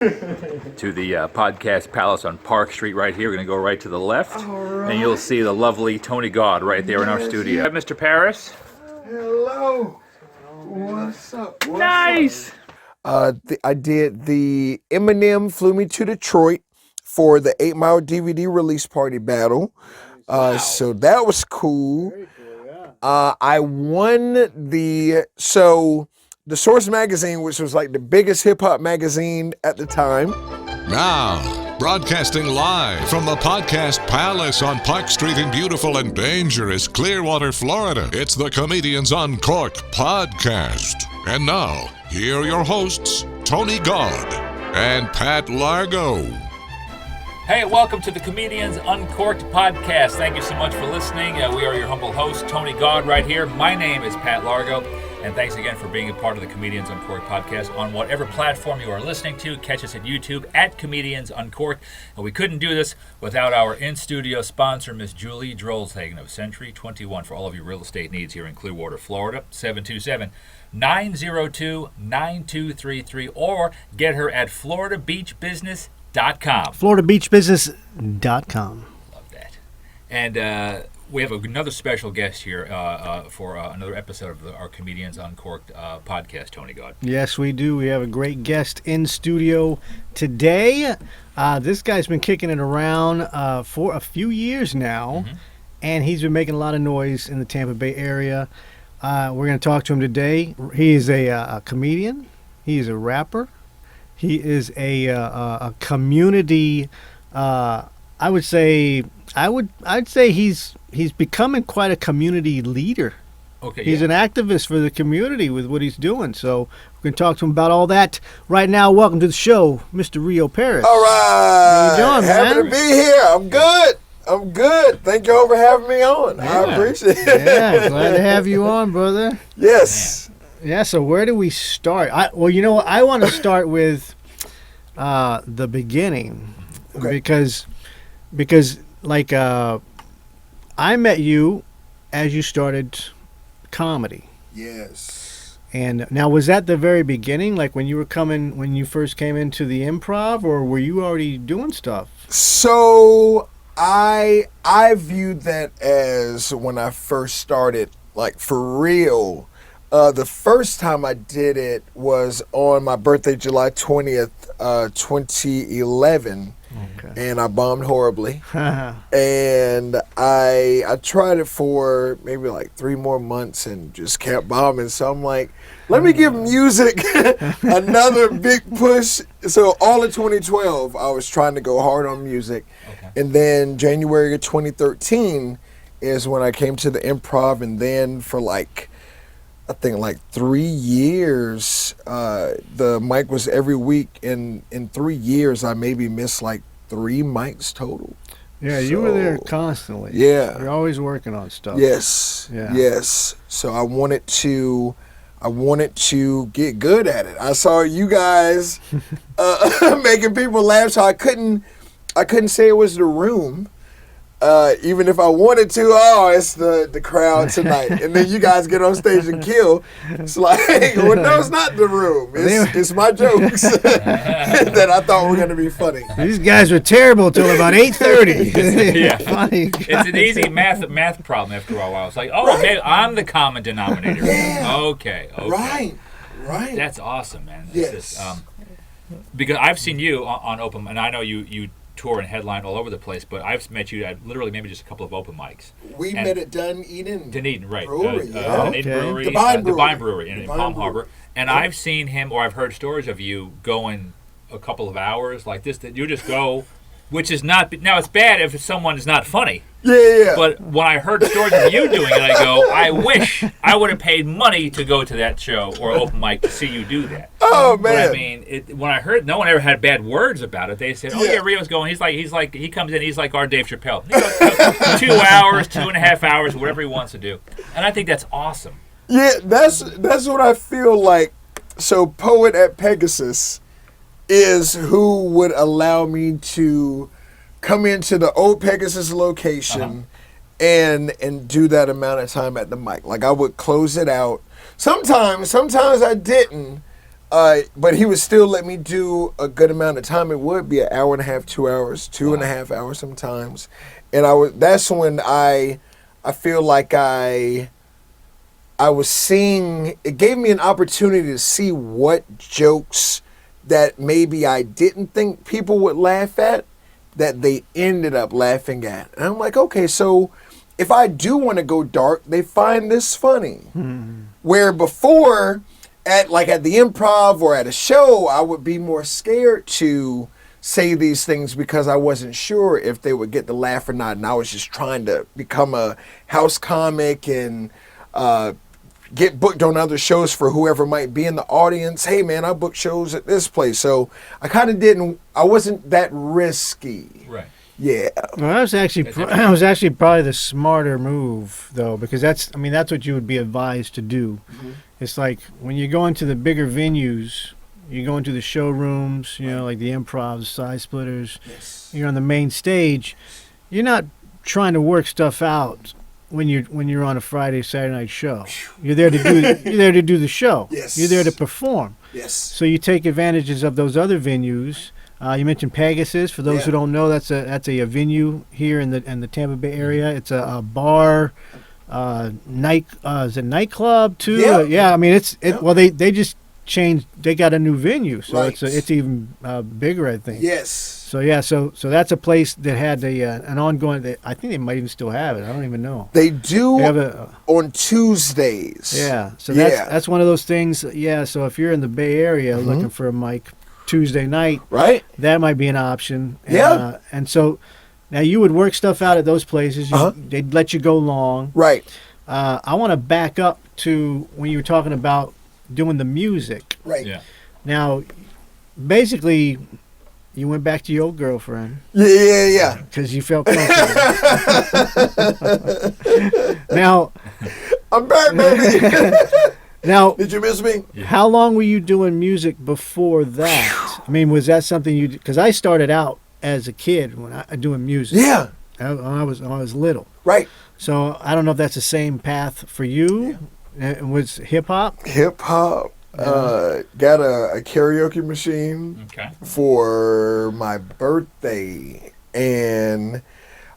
to the podcast palace on Park Street right here. We're going to go right to the left, and you'll see the lovely Tony Gaud right there in our studio. Mr. Paris. Hello. What's up? Nice. I did the Eminem Flew Me to Detroit for the 8 Mile DVD release party battle. So that was cool. I won the Source magazine, which was like the biggest hip hop magazine at the time. Now, broadcasting live from the podcast palace on Park Street in beautiful and dangerous Clearwater, Florida. It's the Comedians Uncorked podcast. And now, here are your hosts, Tony Gaud and Pat Largo. Hey, welcome to the Comedians Uncorked podcast. Thank you so much for listening. We are your humble host, Tony Gaud, right here. My name is Pat Largo, and thanks again for being a part of the Comedians Uncorked podcast on whatever platform you are listening to. Catch us at YouTube at Comedians Uncorked. And we couldn't do this without our in-studio sponsor, Miss Julie Drolshagen of Century 21 for all of your real estate needs here in Clearwater, Florida, 727-902-9233, or get her at floridabeachbusiness.com. floridabeachbusiness.com. Love that. And we have another special guest here for another episode of our Comedians Uncorked podcast, Tony Gaud. Yes, we do. We have a great guest in studio today. This guy's been kicking it around for a few years now, and he's been making a lot of noise in the Tampa Bay area. We're going to talk to him today. He is a comedian. He is a rapper. He is a community. I'd say he's becoming quite a community leader. Okay, he's an activist for the community with what he's doing. So we're going to talk to him about all that right now. Welcome to the show, Mr. Rio Paris. All right. How you doing, Happy man? to be here. I'm good. Thank you all for having me on. Yeah. I appreciate it. Yeah, glad to have you on, brother. Yes. Yeah, so where do we start? I want to start with the beginning, because like I met you as you started comedy. Yes. And now, was that the very beginning, like when you first came into the improv, or were you already doing stuff? So I viewed that as when I first started, like for real. The first time I did it was on my birthday, July 20th, 2011. Okay. And I bombed horribly. And I tried it for maybe like 3 more months and just kept bombing. So I'm like, let me give music another big push. So all of 2012, I was trying to go hard on music. Okay. And then January of 2013 is when I came to the improv. And then for I think 3 years, the mic was every week. And in 3 years, I maybe missed 3 mics total. Yeah, you were there constantly. Yeah. You're always working on stuff. Yes. Yeah. Yes. So I wanted to get good at it. I saw you guys making people laugh, so I couldn't say it was the room. Even if I wanted to, it's the crowd tonight. And then you guys get on stage and kill. It's like, well, no, it's not the room. It's my jokes that I thought were going to be funny. These guys were terrible till about 8:30. Yeah. Funny. It's an easy math problem after a while. It's like, maybe I'm the common denominator. Yeah. Okay. Right. That's awesome, man. Yes. Because I've seen you on open, and I know you tour and headline all over the place, but I've met you at literally maybe just a couple of open mics. We met at Dunedin. Right. Brewery, Dunedin Brewery. Divine Brewery in Palm Harbor. And I've seen him, or I've heard stories of you going a couple of hours like this, that you just go, which is not, now it's bad if someone is not funny. Yeah. But when I heard stories of you doing it, I go, I wish I would have paid money to go to that show or open mic to see you do that. Oh, man. But I mean, when I heard, no one ever had bad words about it. They said, Rio's going. He's like, he comes in, he's like our Dave Chappelle. He goes 2 hours, 2.5 hours, whatever he wants to do. And I think that's awesome. Yeah, that's what I feel like. So Poet at Pegasus is who would allow me to come into the old Pegasus location and do that amount of time at the mic. Like I would close it out. Sometimes I didn't. But he would still let me do a good amount of time. It would be an hour and a half, 2 hours, 2.5 hours sometimes. And that's when I feel like I was seeing, it gave me an opportunity to see what jokes that maybe I didn't think people would laugh at, that they ended up laughing at. And I'm like, okay, so if I do want to go dark, they find this funny. Where before, at the improv or at a show, I would be more scared to say these things because I wasn't sure if they would get the laugh or not. And I was just trying to become a house comic and get booked on other shows for whoever might be in the audience. Hey man, I book shows at this place. So I wasn't that risky. Right. Yeah. Well, that was actually probably the smarter move, though, because that's what you would be advised to do. Mm-hmm. It's like when you go into the bigger venues, you go into the showrooms, like the Improv, Side Splitters. Yes. You're on the main stage. You're not trying to work stuff out when you're on a Friday, Saturday night show. You're there to do the show. Yes. You're there to perform. Yes. So you take advantages of those other venues. You mentioned Pegasus. For those who don't know, that's a venue here in the Tampa Bay area. It's a bar, is it nightclub too? Yeah. I mean well they just changed. They got a new venue, so right. it's even bigger, I think. Yes. So that's a place that had an ongoing. I think they might even still have it. I don't even know. They do have on Tuesdays. Yeah. So that's one of those things. Yeah. So if you're in the Bay Area looking for a mic Tuesday night, right? That might be an option. Yeah. And so now you would work stuff out at those places. They'd let you go long. Right. I want to back up to when you were talking about doing the music. Right. Yeah. Now, basically, you went back to your old girlfriend. Yeah. Because you felt comfortable. Now, I'm back, baby. Now, did you miss me? How long were you doing music before that? I mean, was that something you? Because I started out as a kid when doing music. Yeah. When I was little. Right. So I don't know if that's the same path for you. It was hip hop. Hip hop. Got a karaoke machine for my birthday, and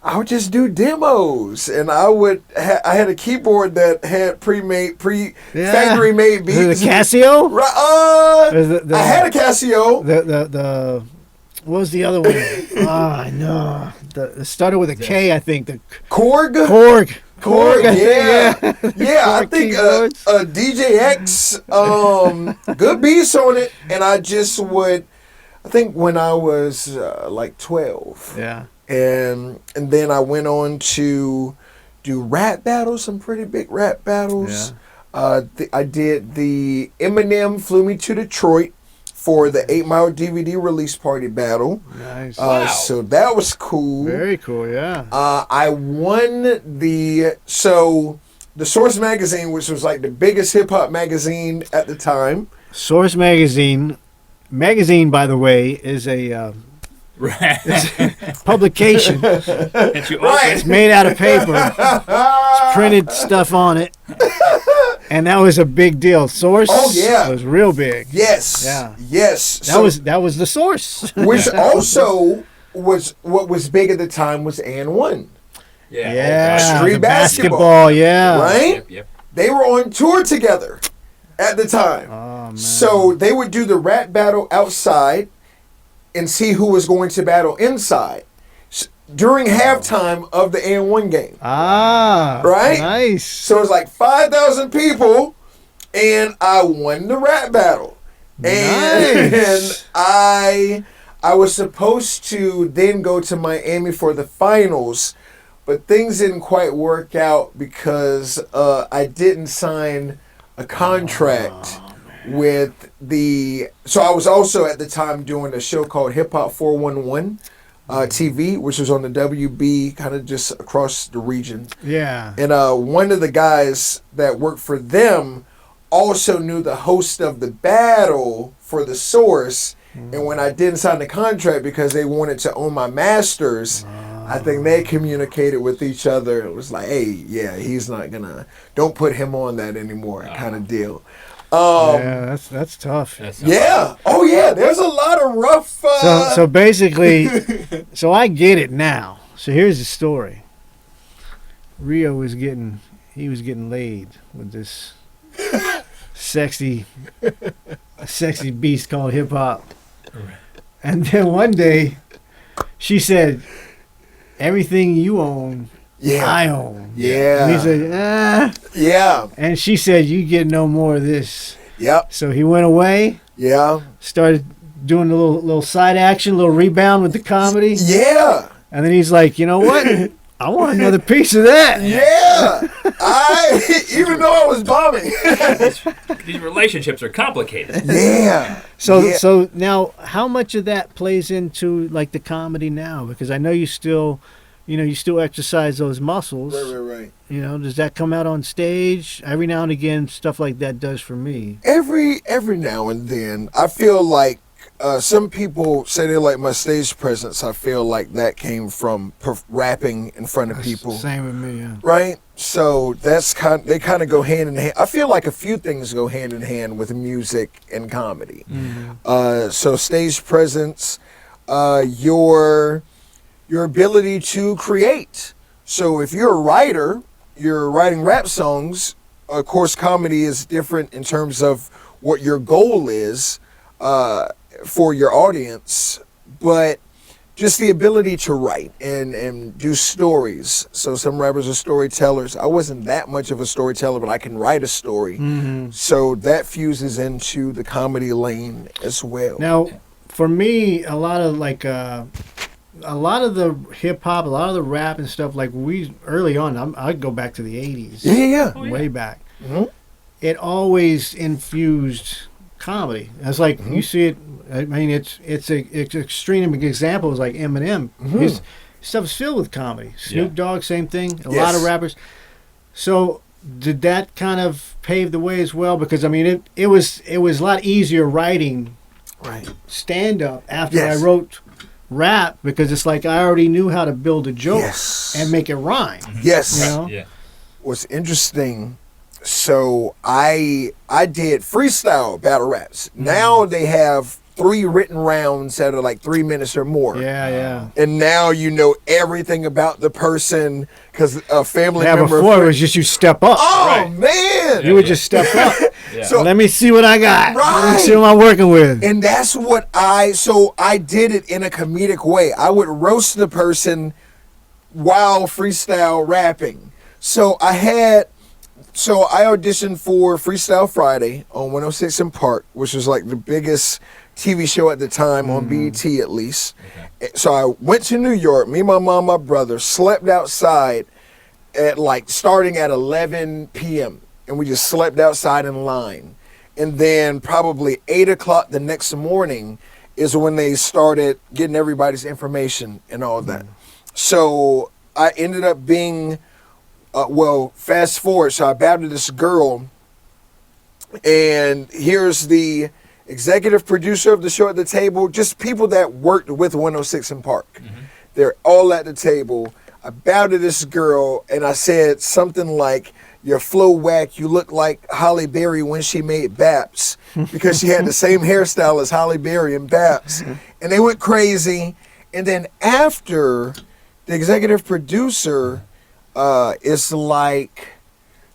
I would just do demos, and I had a keyboard that had factory made beats. The Casio? I had a Casio. The what was the other one? I know. It started with a K, I think. The Korg. Yeah. I think DJX, good beats on it, and I just would. I think when I was like 12. Yeah. And then I went on to do rap battles, some pretty big rap battles. Yeah. I did the Eminem Flew Me to Detroit for the 8 Mile DVD release party battle. Nice. So that was cool. Very cool, yeah. I won the Source magazine, which was like the biggest hip hop magazine at the time. Source magazine, by the way, is a publication. It's made out of paper. It's printed stuff on it. And that was a big deal. Source was real big. Yes. Yeah. Yes. That was the Source. Which also was what was big at the time was And1. Yeah. Street basketball. Yeah. Right? Yep. They were on tour together at the time. Oh, man. So they would do the rap battle outside and see who was going to battle inside during halftime of the And1 game. Right? Nice. So it's like 5,000 people, and I won the rap battle. Nice. And I was supposed to then go to Miami for the finals, but things didn't quite work out because I didn't sign a contract with so I was also at the time doing a show called Hip Hop 411 TV, which was on the WB, kind of just across the region. Yeah. And one of the guys that worked for them also knew the host of the battle for the Source. And when I didn't sign the contract because they wanted to own my masters, I think they communicated with each other. It was like, hey, yeah, he's not gonna, don't put him on that anymore, kind of deal. Yeah, that's tough. Yeah. Oh yeah. There's a lot of rough. So basically, so I get it now. So here's the story. Rio was getting laid with this sexy beast called hip hop. And then one day, she said, "Everything you own, I own." Yeah. And he said, Yeah. And she said, "You get no more of this." Yep. So he went away, Yeah. started doing a little side action, a little rebound with the comedy. Yeah. And then he's like, "You know what? I want another piece of that." Yeah. Even though I was bombing. These relationships are complicated. Yeah. So now, how much of that plays into like the comedy now? Because I know you still exercise those muscles. Right. You know, does that come out on stage every now and again? Stuff like that does for me. Every now and then, I feel like some people say they like my stage presence. I feel like that came from rapping in front of people. Same with me, yeah. Right? So they kind of go hand in hand. I feel like a few things go hand in hand with music and comedy. Mm-hmm. So stage presence, your ability to create. So if you're a writer, you're writing rap songs. Of course, comedy is different in terms of what your goal is for your audience, but just the ability to write and do stories. So some rappers are storytellers. I wasn't that much of a storyteller, but I can write a story. Mm-hmm. So that fuses into the comedy lane as well. Now, for me, a lot of the hip hop, a lot of the rap and stuff, like early on, I'd go back to the 80s. Yeah. Way back. Mm-hmm. It always infused comedy. It's like you see it. I mean, it's extreme examples like Eminem. His stuff is filled with comedy. Snoop Dogg, same thing. A lot of rappers. So did that kind of pave the way as well? Because I mean, it was a lot easier writing stand up after I wrote rap, because it's like I already knew how to build a joke and make it rhyme. Yes. You know? Yeah. What's interesting, so I did freestyle battle raps. Now they have 3 written rounds that are like 3 minutes or more. Yeah. And now you know everything about the person because a family Yeah, member. before it was just you step up. Oh man! You would just step up. So let me see what I got. Let me see Right. what I'm working with. And that's what I did it in a comedic way. I would roast the person while freestyle rapping. So I auditioned for Freestyle Friday on 106 in Park, which was like the biggest TV show at the time on BET at least. Okay. So I went to New York, me, my mom, my brother, slept outside at starting at 11 p.m. And we just slept outside in line. And then probably 8 o'clock the next morning is when they started getting everybody's information and all that. So I ended up being, fast forward. So I bowed to this girl, and here's the executive producer of the show at the table, just people that worked with 106 in Park. They're all at the table. I bowed to this girl, and I said something like, "Your flow whack, you look like Halle Berry when she made Baps," because she had the same hairstyle as Halle Berry and Baps. And they went crazy. And then after, the executive producer is like,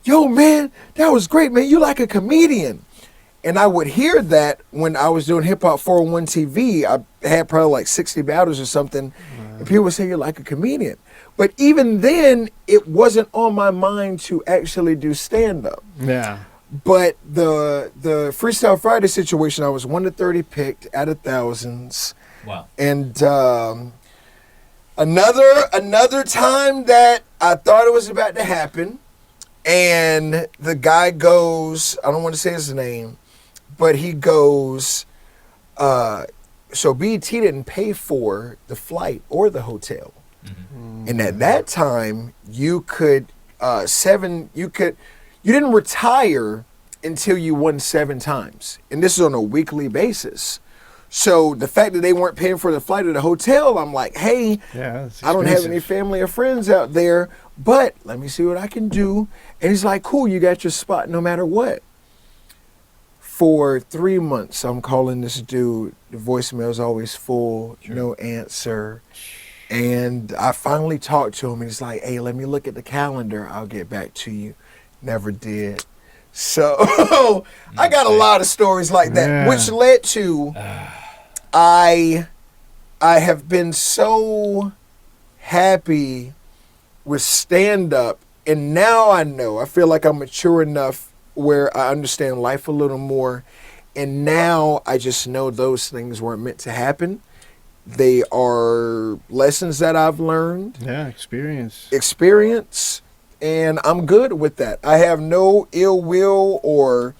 "Yo, man, that was great, man. You like a comedian." And I would hear that when I was doing Hip Hop 401 TV. I had probably like 60 battles or something. And people would say, "You're like a comedian." But even then, it wasn't on my mind to actually do stand-up. Yeah. But the Freestyle Friday situation, I was 1 to 30 picked out of thousands. Wow. And another time that I thought it was about to happen, and the guy goes, I don't want to say his name, but he goes, so BET didn't pay for the flight or the hotel. And at that time, you didn't retire until you won 7 times. And this is on a weekly basis. So the fact that they weren't paying for the flight or the hotel, I'm like, hey, I don't have any family or friends out there, but let me see what I can do. And he's like, cool, you got your spot no matter what. for 3 months, I'm calling this dude. The voicemail is always full, no answer. And I finally talked to him, and he's like, hey, let me look at the calendar. I'll get back to you. Never did. So I got a lot of stories like that, which led to I have been so happy with stand-up, and now I feel like I'm mature enough where I understand life a little more, and now I just know those things weren't meant to happen. They are lessons that I've learned. Yeah, experience. And I'm good with that. I have no ill will or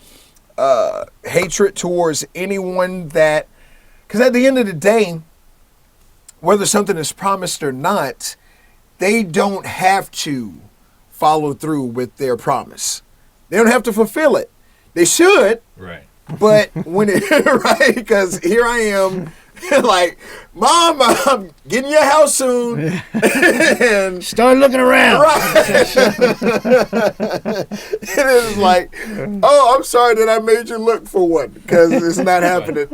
hatred towards anyone that, because at the end of the day, whether something is promised or not, they don't have to follow through with their promise. They don't have to fulfill it. They should. Right. But when it, right, because here I am, like, Mom, I'm getting your house soon. And start looking around. Right. It is like, oh, I'm sorry that I made you look for one, because it's not happening.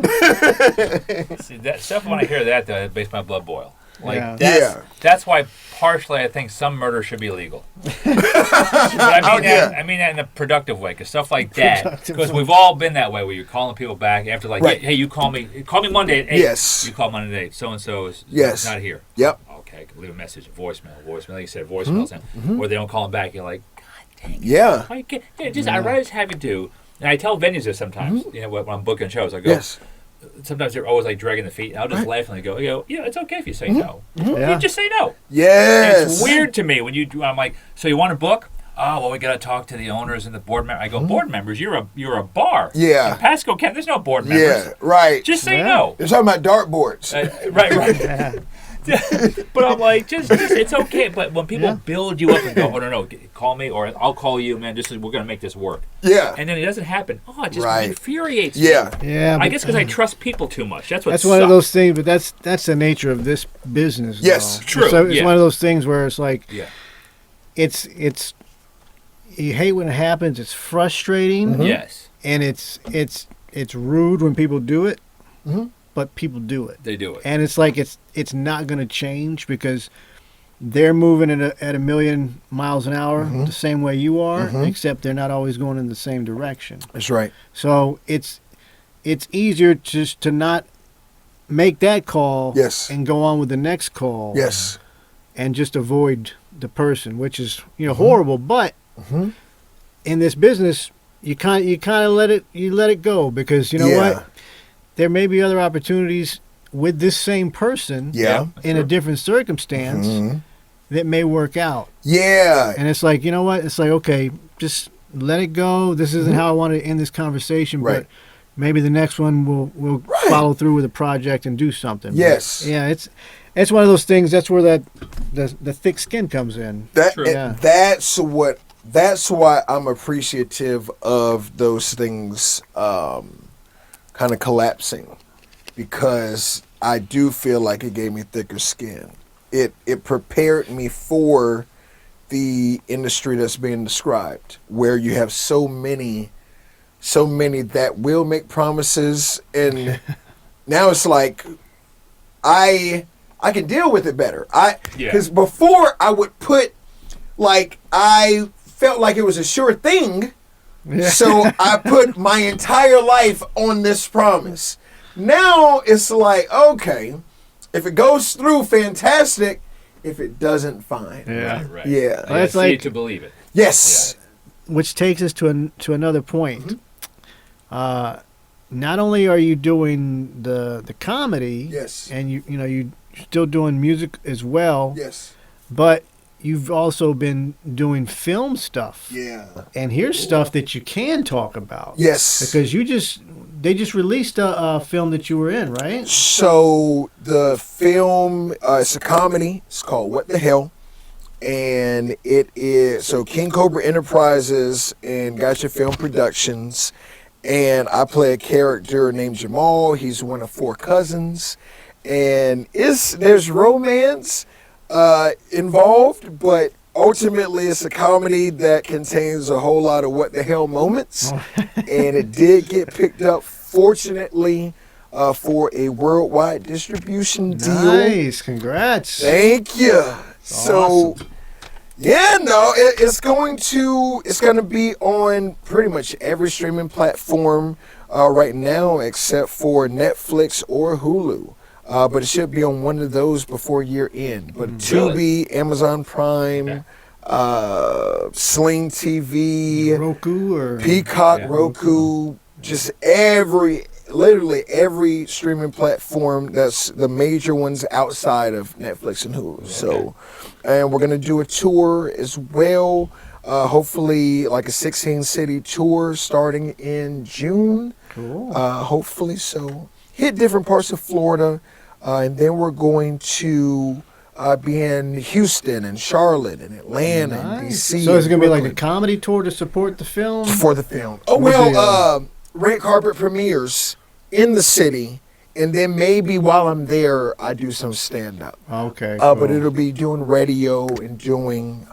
See, that stuff, when I hear that, though, it makes my blood boil. Like, Yeah. That's why partially I think some murder should be legal. I mean that in a productive way, because stuff like that, because we've all been that way, where you're calling people back after, like, right. hey, you call me Monday at 8. Yes. You call Monday at 8. So-and-so is not here. Yep. Okay, leave a message, voicemail, like you said, voicemails, or they don't call them back. You're like, God dang it. Yeah. I'd rather just have you do, and I tell venues this sometimes, when I'm booking shows, I go, yes. Sometimes they're always like dragging the feet, and I'll just laugh and go, it's okay if you say no. Yeah. You just say no. Yes. And it's weird to me when I'm like, so you want to book? Oh, well, we got to talk to the owners and the board members. I go, board members? You're a bar. Yeah. In Pasco County, there's no board members. Yeah, right. Just say no. They're talking about dartboards. Right. But I'm like, just it's okay. But when people build you up and go, oh, no, call me, or I'll call you, man, we're going to make this work. Yeah. And then it doesn't happen. Oh, it just infuriates me. Yeah. I guess because I trust people too much. That's one of those things, but that's the nature of this business. Yes, though. true. So it's one of those things where it's like, it's you hate when it happens. It's frustrating. Yes. And it's rude when people do it. But people do it. They do it. And it's like it's not going to change because they're moving at a million miles an hour the same way you are, except they're not always going in the same direction. That's right. So it's easier just to not make that call and go on with the next call. Yes. And just avoid the person, which is horrible. But in this business, you kind of let it go because you know what? There may be other opportunities with this same person in a different circumstance that may work out. Yeah. And it's like, you know what? It's like, okay, just let it go. This isn't how I want to end this conversation, but maybe the next one will follow through with a project and do something. Yes. But, yeah, it's one of those things. That's where the thick skin comes in. That's why I'm appreciative of those things kind of collapsing, because I do feel like it gave me thicker skin. It prepared me for the industry that's being described, where you have so many that will make promises, and now it's like I can deal with it better. Because before I would put, like, I felt like it was a sure thing. So I put my entire life on this promise. Now it's like, okay, if it goes through, fantastic. If it doesn't, fine. Yeah. Right. Yeah. Well, that's like to believe it. Yes. Yeah. Which takes us to another point. Not only are you doing the comedy, and you're still doing music as well. Yes. But you've also been doing film stuff. Yeah. And here's stuff that you can talk about. Yes. Because they just released a film that you were in, right? So the film, it's a comedy. It's called What the Hell. And it is, so King Cobra Enterprises and Gotcha Film Productions. And I play a character named Jamal. He's one of 4 cousins. And there's romance involved, but ultimately, it's a comedy that contains a whole lot of what the hell moments, and it did get picked up, fortunately, for a worldwide distribution deal. Nice, congrats. Thank you. So, Awesome. yeah, no, it's going to be on pretty much every streaming platform right now, except for Netflix or Hulu. But it should be on one of those before year end. But Tubi, Amazon Prime, Sling TV, Roku or Peacock, Roku, just literally every streaming platform that's the major ones outside of Netflix and Hulu. So, and we're gonna do a tour as well. Hopefully, like a 16-city tour starting in June. Cool. Hopefully, so hit different parts of Florida, and then we're going to be in Houston and Charlotte and Atlanta and DC. So it's going to be like a Brooklyn comedy tour to support the film? for the film. Oh, well, red carpet premieres in the city, and then maybe while I'm there, I do some stand-up. Okay. But cool. it'll be doing radio and doing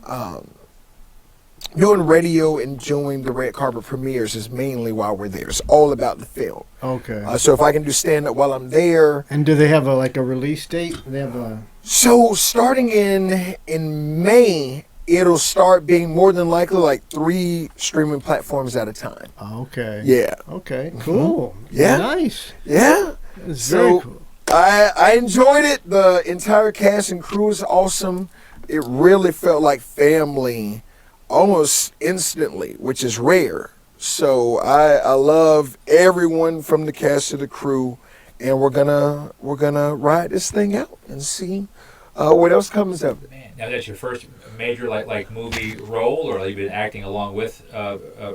the red carpet premieres is mainly while we're there. It's all about the film. Okay. So if I can do stand-up while I'm there. And do they have a release date? They have a... So starting in May, it'll start being more than likely like 3 streaming platforms at a time. Okay. Yeah. Okay. Cool. Yeah. Nice. Yeah. That's So very cool. I enjoyed it. The entire cast and crew is awesome. It really felt like family almost instantly, which is rare. So I love everyone from the cast to the crew, and we're gonna ride this thing out and see what else comes of it. Man, now that's your first major like movie role, or have you been acting along with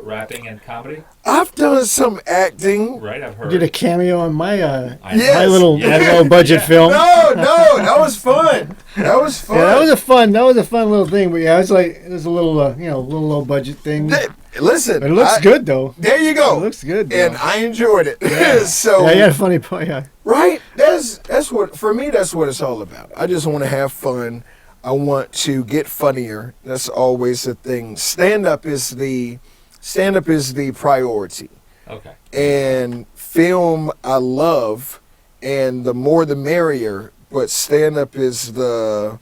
rapping and comedy? I've done some acting. Right, I've heard. Did a cameo on my Yes. my little budget film. No, that was fun. That was fun. Yeah, that was a fun little thing. But yeah, it was a little little low budget thing. Listen, It looks good though. There you go. It looks good. Though. And I enjoyed it. So yeah, you had a funny point. Yeah. right, that's what for me. That's what it's all about. I just want to have fun. I want to get funnier. That's always the thing. Stand up is the priority. Okay. And film I love, and the more the merrier. But stand up is the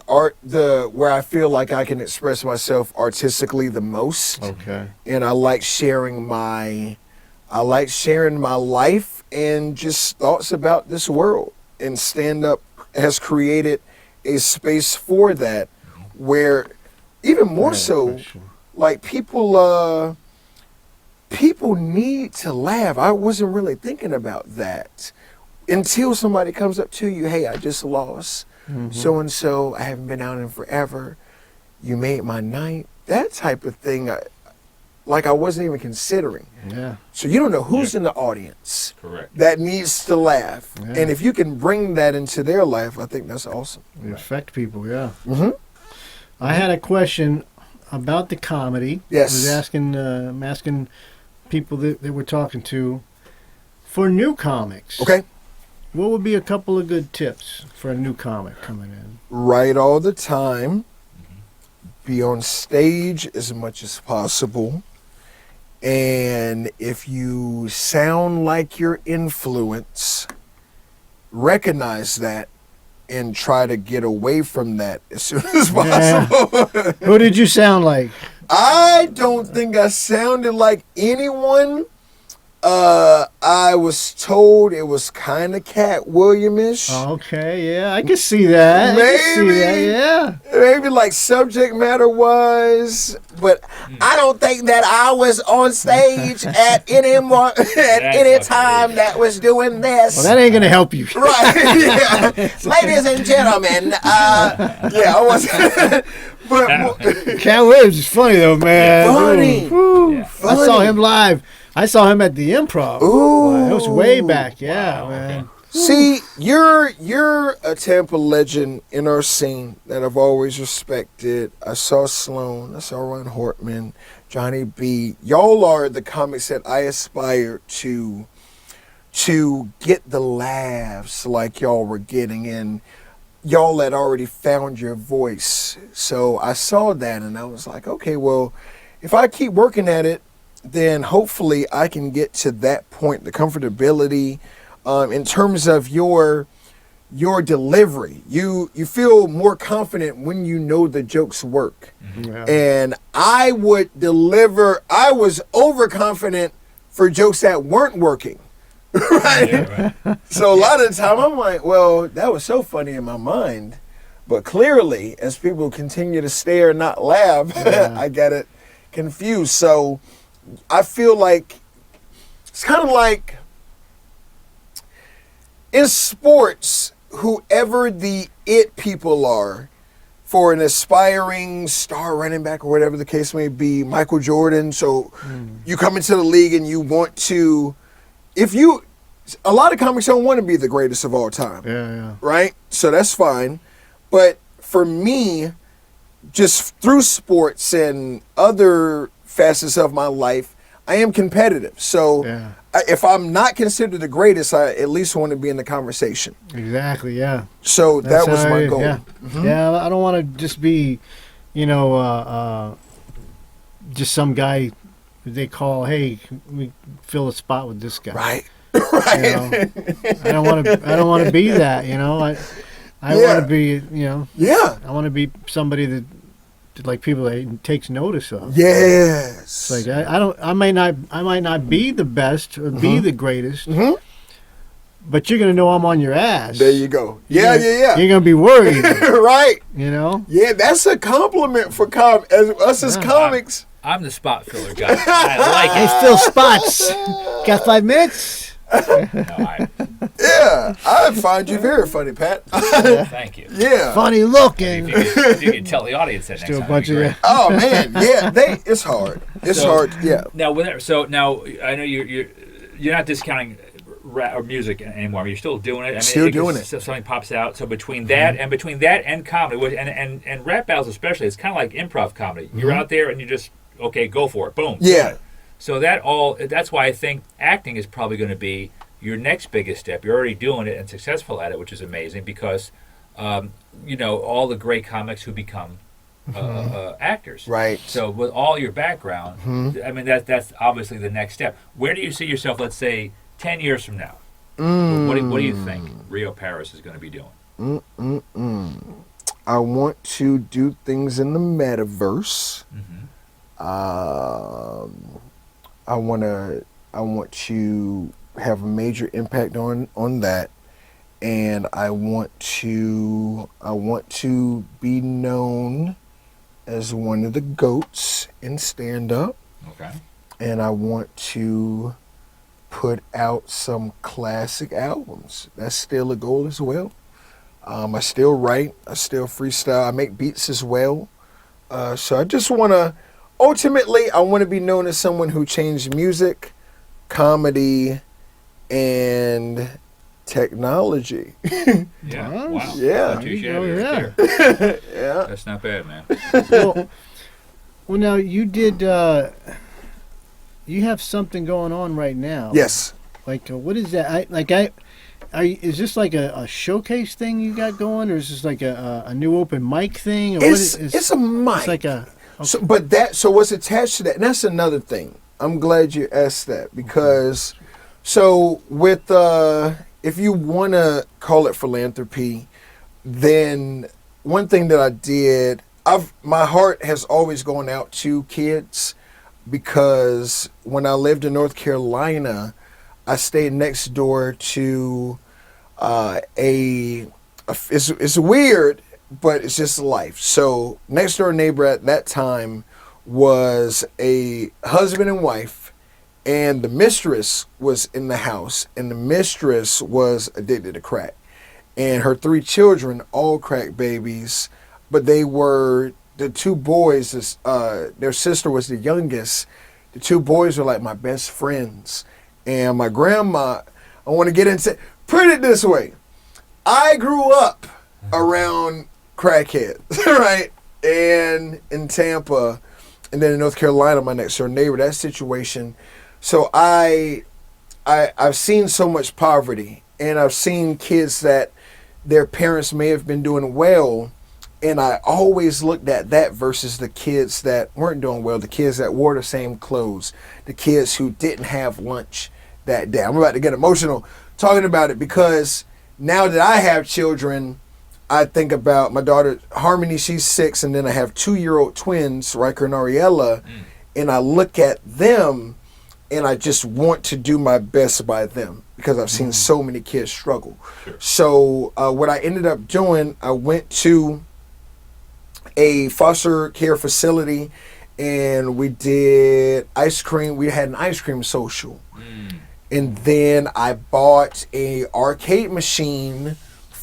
art, where I feel like I can express myself artistically the most. Okay. And I like sharing my life and just thoughts about this world. And stand up has created a space for that, where even more so, like people need to laugh. I wasn't really thinking about that until somebody comes up to you, hey, I just lost so and so. I haven't been out in forever. You made my night. That type of thing. I wasn't even considering. Yeah. So you don't know who's in the audience. Correct. That needs to laugh. Yeah. And if you can bring that into their life, I think that's awesome. They affect people. Yeah. Mm-hmm. I had a question about the comedy. Yes. I was asking people that we're talking to for new comics. Okay. What would be a couple of good tips for a new comic coming in? Write all the time. Be on stage as much as possible. And if you sound like your influence, recognize that and try to get away from that as soon as possible. Yeah. Who did you sound like? I don't think I sounded like anyone. I was told it was kind of Cat Williams-ish. Okay, yeah, I can see that. I can see Maybe. that, yeah. Maybe like subject matter wise, but I don't think that I was on stage at any time that was doing this. Well, that ain't gonna help you. Right. Yeah. Ladies and gentlemen, yeah, I was. But Cat Williams is funny though, man. Funny. Woo. Funny. I saw him live. I saw him at the Improv. Ooh. It was way back, yeah, Wow, man. okay. See, you're a Tampa legend in our scene that I've always respected. I saw Sloan, I saw Ron Hortman, Johnny B. Y'all are the comics that I aspire to get the laughs like y'all were getting. And y'all had already found your voice. So I saw that and I was like, okay, well, if I keep working at it, then hopefully I can get to that point, the comfortability in terms of your delivery. You feel more confident when you know the jokes work. Yeah. And I was overconfident for jokes that weren't working. Right? Yeah, right. So a lot of the time I'm like, well, that was so funny in my mind. But clearly, as people continue to stare and not laugh, I get it confused. So I feel like it's kind of like in sports, whoever the it people are for an aspiring star running back or whatever the case may be, Michael Jordan. So you come into the league and you want to, a lot of comics don't want to be the greatest of all time. Yeah. Right? So that's fine. But for me, just through sports and other facets of my life, I am competitive. So if I'm not considered the greatest, I at least want to be in the conversation. Exactly. Yeah. So that was my goal. Yeah. Yeah. I don't want to just be, just some guy they call, hey, we fill a spot with this guy. Right. Right. I don't want to be that. I want to be. I want to be somebody that like people that takes notice of. Yes. Like I might not be the best or be the greatest, but you're gonna know I'm on your ass. There you go. Yeah. You're gonna be worried. Right. Yeah, that's a compliment for us as comics. I'm the spot filler guy. I like I it. fill spots. Got 5 minutes? Yeah, I find you very funny, Pat. Thank you. Yeah. Funny looking. If you can tell the audience that next Still a time. bunch that'd be of great. Oh man, yeah. It's hard. It's hard. Yeah. Now, I know you're not discounting rap or music anymore. I mean, you're still doing it. I mean, Still doing it. So something pops out. So between that and comedy, and rap battles especially, it's kind of like improv comedy. You're out there and you just go for it. Boom. Yeah. So that's why I think acting is probably going to be your next biggest step. You're already doing it and successful at it, which is amazing because, all the great comics who become actors. Right. So with all your background, I mean, that's obviously the next step. Where do you see yourself, let's say, 10 years from now? What do you think Rio Paris is going to be doing? I want to do things in the metaverse. I want to have a major impact on that, and I want to be known as one of the GOATs in stand-up. Okay. And I want to put out some classic albums. That's still a goal as well. I still write. I still freestyle. I make beats as well. So I just want to, ultimately, I want to be known as someone who changed music, comedy, and technology. Yeah. Wow. Yeah. Yeah. Yeah. That's not bad, man. Well, now you did. You have something going on right now. Yes. Like, what is that? Is this like a showcase thing you got going, or is this like a new open mic thing? Or It's a mic. It's like a. Okay. So what's attached to that, and that's another thing. I'm glad you asked that because, so with if you want to call it philanthropy, then one thing that I did, my heart has always gone out to kids because when I lived in North Carolina, I stayed next door to it's weird, but it's just life. So next door neighbor at that time was a husband and wife, and the mistress was in the house, and the mistress was addicted to crack. And her 3 children, all crack babies, but they were the 2 boys, their sister was the youngest. The 2 boys were like my best friends. And my grandma, I want to get into, put it this way. I grew up around crackheads, right? And in Tampa, and then in North Carolina, my next door neighbor, that situation. So I've seen so much poverty, and I've seen kids that their parents may have been doing well, and I always looked at that versus the kids that weren't doing well, the kids that wore the same clothes, the kids who didn't have lunch that day. I'm about to get emotional talking about it because now that I have children, I think about my daughter Harmony, she's 6, and then I have 2-year-old twins, Riker and Ariella, and I look at them and I just want to do my best by them because I've seen so many kids struggle. Sure. So what I ended up doing, I went to a foster care facility and we did ice cream. We had an ice cream social. And then I bought a arcade machine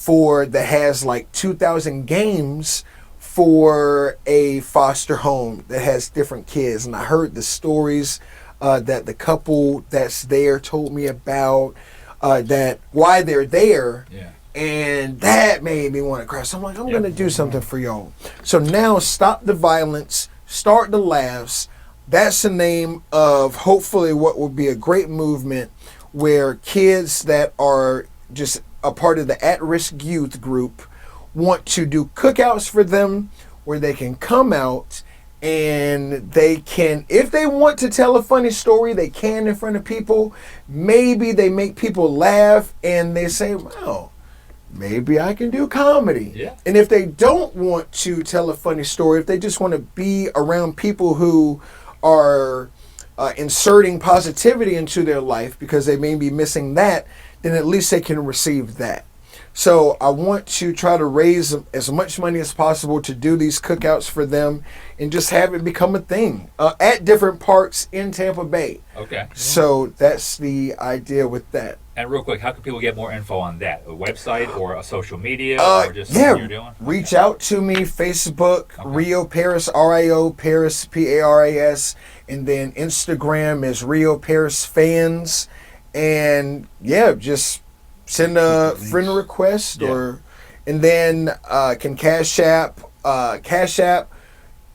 that has like 2,000 games for a foster home that has different kids. And I heard the stories that the couple that's there told me about, that why they're there. Yeah. And that made me want to cry. So I'm like, I'm going to do something for y'all. So now Stop the Violence, Start the Laughs. That's the name of hopefully what will be a great movement where kids that are just a part of the at-risk youth group want to do cookouts for them where they can come out and they can, if they want to tell a funny story, they can in front of people. Maybe they make people laugh and they say, well, maybe I can do comedy. Yeah. And if they don't want to tell a funny story, if they just want to be around people who are inserting positivity into their life because they may be missing that, then at least they can receive that. So I want to try to raise as much money as possible to do these cookouts for them and just have it become a thing at different parks in Tampa Bay. Okay. So that's the idea with that. And real quick, how can people get more info on that? A website or a social media or just something you're doing? Reach out to me, Facebook, Rio Paris, RIO, Paris, PARAS, and then Instagram is Rio Paris Fans. And just send a friend request and then can Cash App,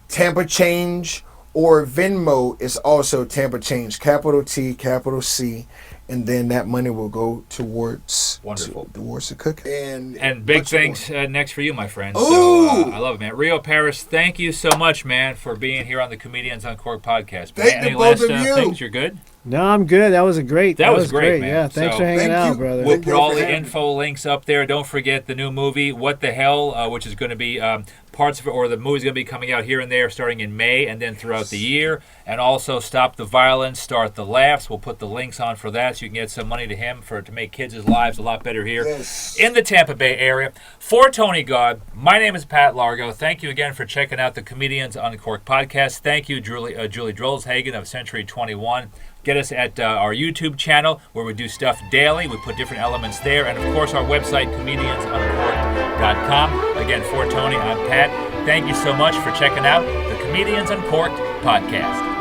Tampa Change, or Venmo is also Tampa Change, capital T, capital C. And then that money will go towards the cook. And big things next for you, my friend. Ooh. So I love it, man. Rio Paris, thank you so much, man, for being here on the Comedians Uncorked podcast. Thank Any you, last both of you. things? You're good? No, I'm good. That was great. That was great, man. Yeah, thanks So, for hanging thank out, you. brother. We'll Thank put you all for the having info links up there. Don't forget the new movie, What the Hell, which is going to be parts of it, or the movie's going to be coming out here and there starting in May and then throughout the year. And also Stop the Violence, Start the Laughs. We'll put the links on for that so you can get some money to him to make kids' lives a lot better here in the Tampa Bay area. For Tony Gaud, my name is Pat Largo. Thank you again for checking out the Comedians Uncorked podcast. Thank you, Julie Drolshagen of Century 21. Get us at our YouTube channel where we do stuff daily. We put different elements there. And, of course, our website, comediansuncorked.com. Again, for Tony, I'm Pat. Thank you so much for checking out the Comedians Uncorked podcast.